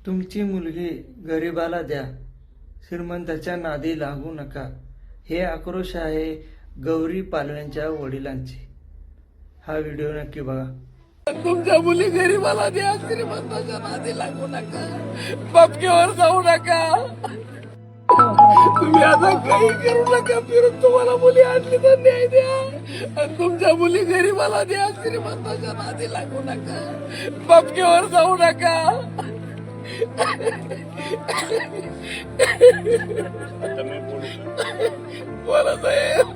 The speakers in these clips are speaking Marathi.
तुमची मुलगी गरिबाला द्या, श्रीमंताच्या नादी लागू नका. हे आक्रोश आहे गौरी पालव्यांच्या वडिलांचे. हा व्हिडिओ नक्की बघा. तुमच्या मुली गरीबाला द्या, श्रीमंताच्या नादी लागू नका, बापकेवर जाऊ नका. तुम्ही आता काही करू नका, फिरून तुम्हाला मुली आणली तर न्याय द्या. आणि तुमच्या मुली गरीबाला द्या, श्रीमंताच्या नादी लागू नका, बापकेवर जाऊ नका. आता मी बोलू बोला साहेब.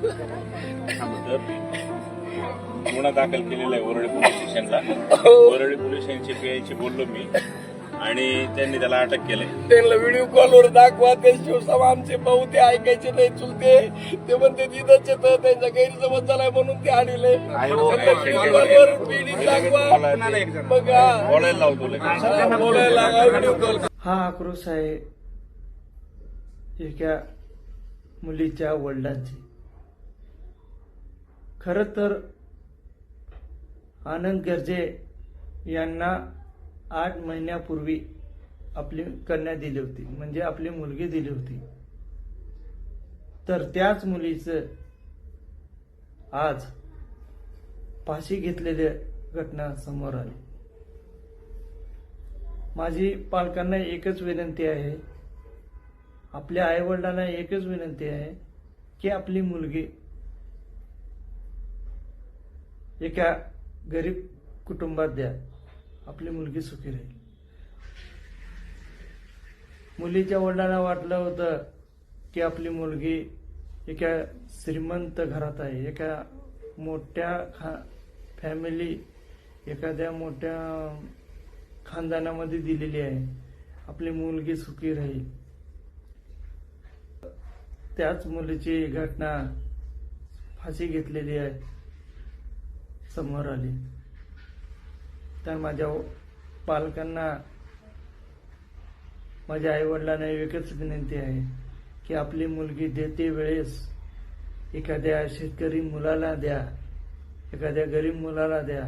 तर गुन्हा दाखल केलेला आहे वरळी पोलीस स्टेशनला. वरळी पोलीस स्टेशनची पीआयची बोललो मी आणि त्यांनी त्याला अटक केलंय. त्यांना व्हिडिओ कॉलवर दाखवा. ते शिवसभा आमचे भाऊ ते ऐकायचे नाही चुलते. ते म्हणते तिथंच येतं, त्यांचा गैरसमज झालाय म्हणून ते आणले. बोलायला लावतो लगेच. हा आक्रोश आहे एका मुलीच्या वडिलांचे. खरं तर आनंद गर्जे यांना 8 महिन्यापूर्वी आपली कन्या दिली होती, म्हणजे आपली मुलगी दिली होती. तर त्याच मुलीचं आज फाशी घेतलेल्या घटना समोर आली. माझी पालकांना एकच विनंती आहे, आपल्या आईवडिलांना एकच विनंती आहे की आपली मुलगी एका गरीब कुटुंबात द्या, आपली मुलगी सुखी राहील. मुलीच्या वडिलांना वाटलं होतं की आपली मुलगी एका श्रीमंत घरात आहे, एका मोठ्या फॅमिली, एखाद्या मोठ्या खानदानामध्ये दिलेली आहे, आपली मुलगी सुखी राहील. त्याच मुलीची घटना फाशी घेतलेली आहे समोर आली. तर माझ्या पालकांना, माझ्या आईवडिलांना एकच विनंती आहे की आपली मुलगी देते वेळेस एखाद्या शेतकरी मुलाला द्या, एखाद्या गरीब मुलाला द्या.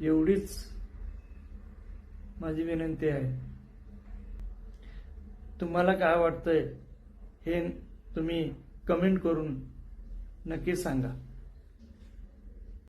एवढीच माझी विनंती आहे. तुम्हाला काय वाटतंय हे तुम्ही कमेंट करून नक्की सांगा.